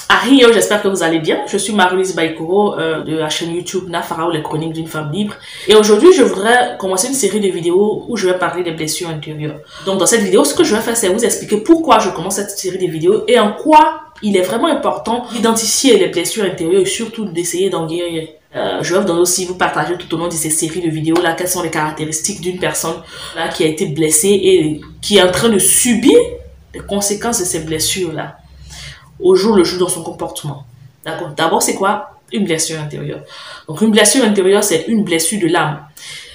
Ario, j'espère que vous allez bien. Je suis Marie-Lise Baïkoro de la chaîne YouTube Nafara ou les chroniques d'une femme libre. Et aujourd'hui, je voudrais commencer une série de vidéos où je vais parler des blessures intérieures. Donc dans cette vidéo, ce que je vais faire, c'est vous expliquer pourquoi je commence cette série de vidéos et en quoi il est vraiment important d'identifier les blessures intérieures et surtout d'essayer d'en guérir. Je vais vous donner aussi, vous partager tout au long de ces séries de vidéos là, quelles sont les caractéristiques d'une personne là, qui a été blessée et qui est en train de subir les conséquences de ces blessures là au jour le jour dans son comportement. D'accord. D'abord, c'est quoi une blessure intérieure? Donc, une blessure intérieure, c'est une blessure de l'âme.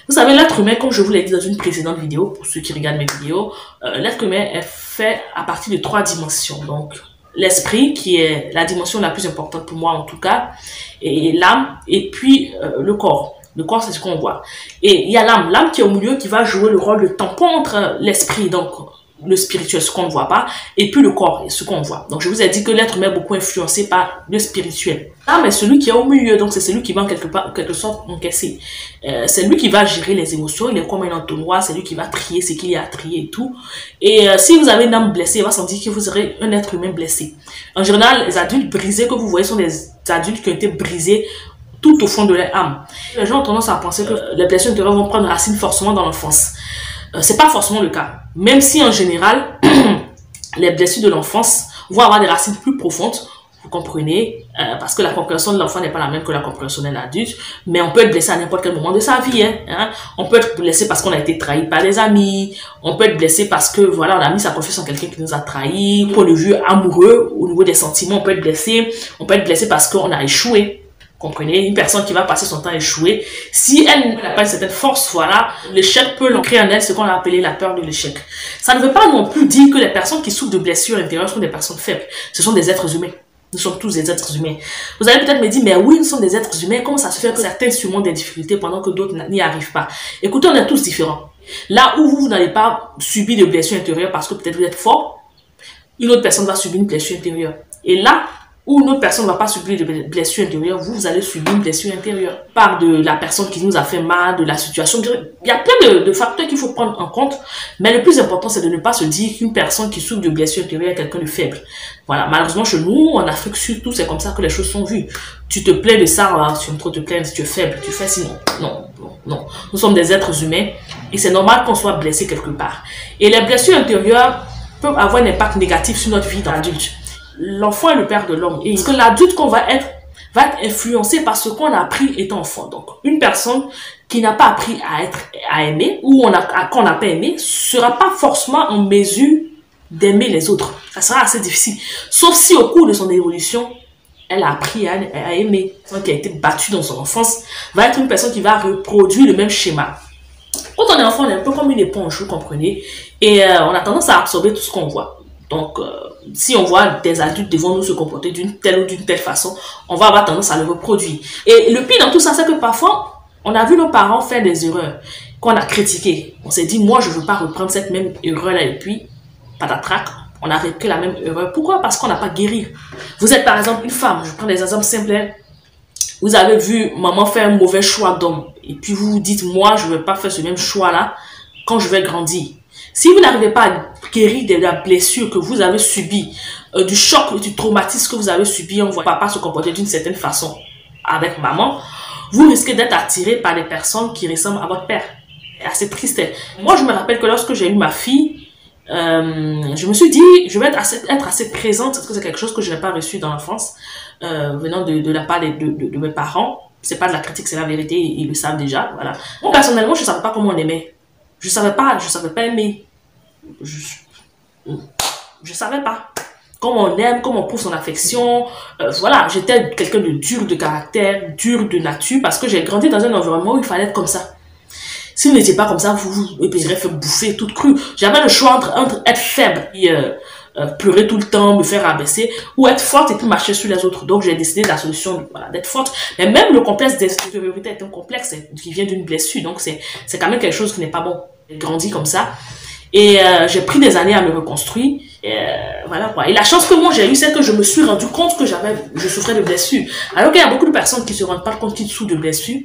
Vous savez, l'être humain, comme je vous l'ai dit dans une précédente vidéo, pour ceux qui regardent mes vidéos, l'être humain est fait à partir de 3 dimensions. Donc, l'esprit, qui est la dimension la plus importante pour moi en tout cas, et l'âme, et puis le corps. Le corps, c'est ce qu'on voit. Et il y a l'âme. L'âme qui est au milieu, qui va jouer le rôle de tampon entre l'esprit, donc le spirituel, ce qu'on ne voit pas, et puis le corps, ce qu'on voit. Donc, je vous ai dit que l'être humain est beaucoup influencé par le spirituel. L'âme est celui qui est au milieu, donc c'est celui qui va en quelque sorte encaisser. C'est lui qui va gérer les émotions, il est comme un entonnoir, c'est lui qui va trier ce qu'il y a à trier et tout. Et si vous avez une âme blessée, il va sentir que vous serez un être humain blessé. En général, les adultes brisés que vous voyez sont des adultes qui ont été brisés tout au fond de leur âme. Les gens ont tendance à penser que les blessures intérieures vont prendre racine forcément dans l'enfance. C'est pas forcément le cas. Même si en général, les blessures de l'enfance vont avoir des racines plus profondes, vous comprenez, parce que la compréhension de l'enfant n'est pas la même que la compréhension d'un adulte, mais on peut être blessé à n'importe quel moment de sa vie. Hein. On peut être blessé parce qu'on a été trahi par des amis, on peut être blessé parce que voilà, on a mis sa confiance en quelqu'un qui nous a trahi, point de vue amoureux, au niveau des sentiments, on peut être blessé parce qu'on a échoué. Comprenez, une personne qui va passer son temps à échouer, si elle n'a pas une certaine force, voilà, l'échec peut l'ancrer en elle, ce qu'on a appelé la peur de l'échec. Ça ne veut pas non plus dire que les personnes qui souffrent de blessures intérieures sont des personnes faibles. Ce sont des êtres humains. Nous sommes tous des êtres humains. Vous allez peut-être me dire, mais oui, nous sommes des êtres humains. Comment ça se fait que certains surmontent des difficultés pendant que d'autres n'y arrivent pas? Écoutez, on est tous différents. Là où vous n'allez pas subir de blessures intérieures parce que peut-être vous êtes fort, une autre personne va subir une blessure intérieure. Et là, où une autre personne ne va pas subir de blessure intérieure, vous allez subir une blessure intérieure. Par de la personne qui nous a fait mal, de la situation. Il y a plein de facteurs qu'il faut prendre en compte. Mais le plus important, c'est de ne pas se dire qu'une personne qui souffre de blessure intérieure est quelqu'un de faible. Voilà. Malheureusement, chez nous, en Afrique surtout, c'est comme ça que les choses sont vues. Tu te plains de ça, voilà, tu ne trop te plaindre, si tu es faible, tu fais sinon. Non. Nous sommes des êtres humains et c'est normal qu'on soit blessé quelque part. Et les blessures intérieures peuvent avoir un impact négatif sur notre vie d'adulte. L'enfant est le père de l'homme. Et parce que l'adulte qu'on va être influencé par ce qu'on a appris étant enfant. Donc, une personne qui n'a pas appris à aimer, ou qu'on n'a pas aimé, sera pas forcément en mesure d'aimer les autres. Ça sera assez difficile. Sauf si au cours de son évolution, elle a appris à aimer. Une personne qui a été battue dans son enfance va être une personne qui va reproduire le même schéma. Quand on est enfant, on est un peu comme une éponge, vous comprenez. Et on a tendance à absorber tout ce qu'on voit. Donc, si on voit des adultes devant nous se comporter d'une telle ou d'une telle façon, on va avoir tendance à le reproduire. Et le pire dans tout ça, c'est que parfois, on a vu nos parents faire des erreurs qu'on a critiquées. On s'est dit, moi, je ne veux pas reprendre cette même erreur-là. Et puis, patatrac, on a répété la même erreur. Pourquoi? Parce qu'on n'a pas guéri. Vous êtes par exemple une femme, je prends des exemples simples. Vous avez vu maman faire un mauvais choix d'homme. Et puis vous vous dites, moi, je ne vais pas faire ce même choix-là quand je vais grandir. Si vous n'arrivez pas à guérir de la blessure que vous avez subie, du choc, du traumatisme que vous avez subi, on voit papa se comporter d'une certaine façon avec maman, vous risquez d'être attiré par des personnes qui ressemblent à votre père. C'est assez triste. Moi, je me rappelle que lorsque j'ai eu ma fille, je me suis dit, je vais être assez présente, parce que c'est quelque chose que je n'ai pas reçu dans l'enfance, venant de la part de mes parents. C'est pas de la critique, c'est la vérité, ils le savent déjà. Voilà. Moi, personnellement, je ne savais pas comment on aimait. Je savais pas aimer. Je savais pas comment on aime, comment on prouve son affection. Voilà, j'étais quelqu'un de dur de caractère, dur de nature, parce que j'ai grandi dans un environnement où il fallait être comme ça. Si vous n'étiez pas comme ça, vous aurez fait bouffer toute crue. J'avais le choix entre être faible et pleurer tout le temps, me faire rabaisser, ou être forte et puis marcher sur les autres. Donc j'ai décidé de la solution, voilà, d'être forte. Mais même le complexe d'infériorité est un complexe qui vient d'une blessure. Donc c'est quand même quelque chose qui n'est pas bon. J'ai grandi comme ça. Et j'ai pris des années à me reconstruire. Voilà quoi. Et la chance que moi j'ai eue, c'est que je me suis rendu compte que je souffrais de blessures. Alors qu'il y a beaucoup de personnes qui se rendent pas compte qu'ils souffrent de blessures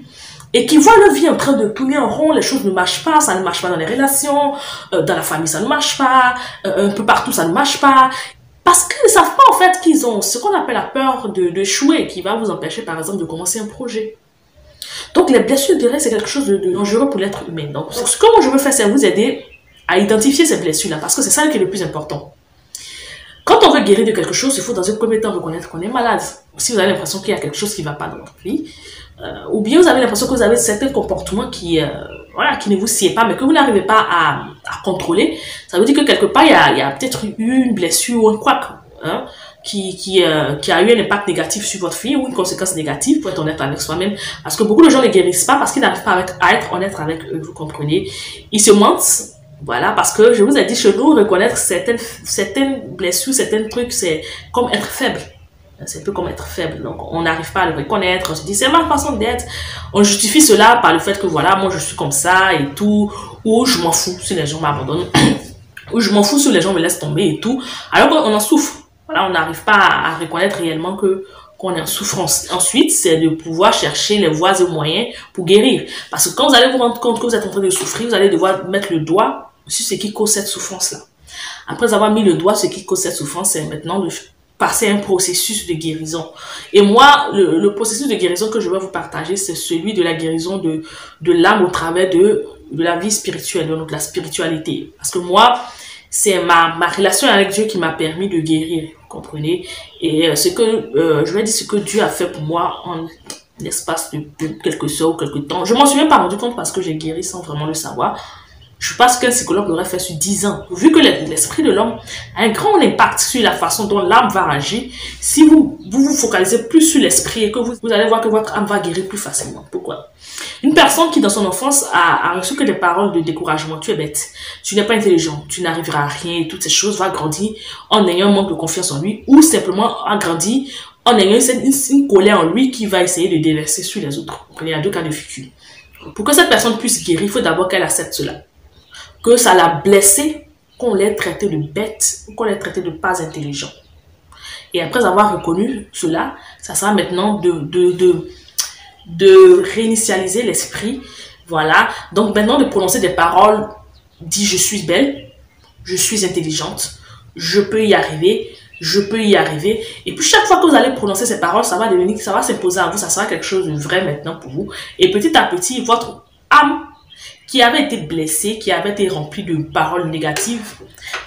et qui voient leur vie en train de tourner en rond, les choses ne marchent pas, ça ne marche pas dans les relations, dans la famille ça ne marche pas, un peu partout ça ne marche pas. Parce qu'ils ne savent pas en fait qu'ils ont ce qu'on appelle la peur d'échouer qui va vous empêcher par exemple de commencer un projet. Donc les blessures de rêve, c'est quelque chose de dangereux pour l'être humain. Donc ce que moi je veux faire, c'est vous aider à identifier ces blessures-là parce que c'est ça qui est le plus important. Quand on veut guérir de quelque chose, il faut dans un premier temps reconnaître qu'on est malade. Si vous avez l'impression qu'il y a quelque chose qui ne va pas dans votre vie, ou bien vous avez l'impression que vous avez certains comportements qui ne vous sied pas, mais que vous n'arrivez pas à contrôler, ça veut dire que quelque part, il y a peut-être eu une blessure ou un couac qui a eu un impact négatif sur votre vie ou une conséquence négative pour être honnête avec soi-même. Parce que beaucoup de gens ne guérissent pas parce qu'ils n'arrivent pas à être honnêtes avec eux, vous comprenez. Ils se mentent. Voilà, parce que je vous ai dit, chez nous, reconnaître certaines blessures, certains trucs, c'est comme être faible. C'est un peu comme être faible. Donc, on n'arrive pas à le reconnaître. On se dit, c'est ma façon d'être. On justifie cela par le fait que, voilà, moi, je suis comme ça et tout. Ou je m'en fous si les gens m'abandonnent. Ou je m'en fous si les gens me laissent tomber et tout. Alors qu'on en souffre. Voilà, on n'arrive pas à reconnaître réellement qu'on est en souffrance. Ensuite, c'est de pouvoir chercher les voies et moyens pour guérir. Parce que quand vous allez vous rendre compte que vous êtes en train de souffrir, vous allez devoir mettre le doigt sur ce qui cause cette souffrance-là. Après avoir mis le doigt sur ce qui cause cette souffrance, c'est maintenant de passer un processus de guérison. Et moi, le processus de guérison que je vais vous partager, c'est celui de la guérison de l'âme au travers de la vie spirituelle, de la spiritualité. Parce que moi, c'est ma relation avec Dieu qui m'a permis de guérir, vous comprenez? Et je vais dire ce que Dieu a fait pour moi en l'espace de quelques heures ou quelques temps. Je m'en suis même pas rendu compte parce que j'ai guéri sans vraiment le savoir. Je pense qu'un psychologue l'aurait fait sur 10 ans. Vu que l'esprit de l'homme a un grand impact sur la façon dont l'âme va agir, si vous vous focalisez plus sur l'esprit et que vous allez voir que votre âme va guérir plus facilement. Pourquoi? Une personne qui dans son enfance a reçu que des paroles de découragement, tu es bête, tu n'es pas intelligent, tu n'arriveras à rien, et toutes ces choses, va grandir en ayant un manque de confiance en lui ou simplement a grandi en ayant une colère en lui qui va essayer de déverser sur les autres. Il y a deux cas de figure. Pour que cette personne puisse guérir, il faut d'abord qu'elle accepte cela. Que ça l'a blessé, qu'on l'ait traité de bête, qu'on l'ait traité de pas intelligent. Et après avoir reconnu cela, ça sera maintenant de réinitialiser l'esprit. Voilà. Donc maintenant de prononcer des paroles, dit je suis belle, je suis intelligente, je peux y arriver, je peux y arriver. Et puis chaque fois que vous allez prononcer ces paroles, ça va s'imposer à vous, ça sera quelque chose de vrai maintenant pour vous. Et petit à petit, votre âme qui avait été blessé, qui avait été rempli de paroles négatives,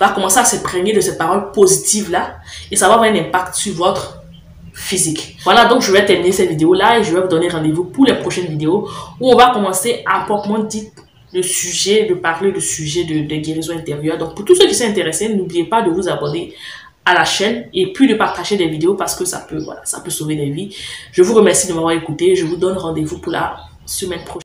va commencer à s'imprégner de ces paroles positives-là et ça va avoir un impact sur votre physique. Voilà, donc je vais terminer cette vidéo-là et je vais vous donner rendez-vous pour les prochaines vidéos où on va commencer à proprement dire parler de sujet de guérison intérieure. Donc pour tous ceux qui sont intéressés, n'oubliez pas de vous abonner à la chaîne et puis de partager des vidéos parce que ça peut sauver des vies. Je vous remercie de m'avoir écouté. Je vous donne rendez-vous pour la semaine prochaine.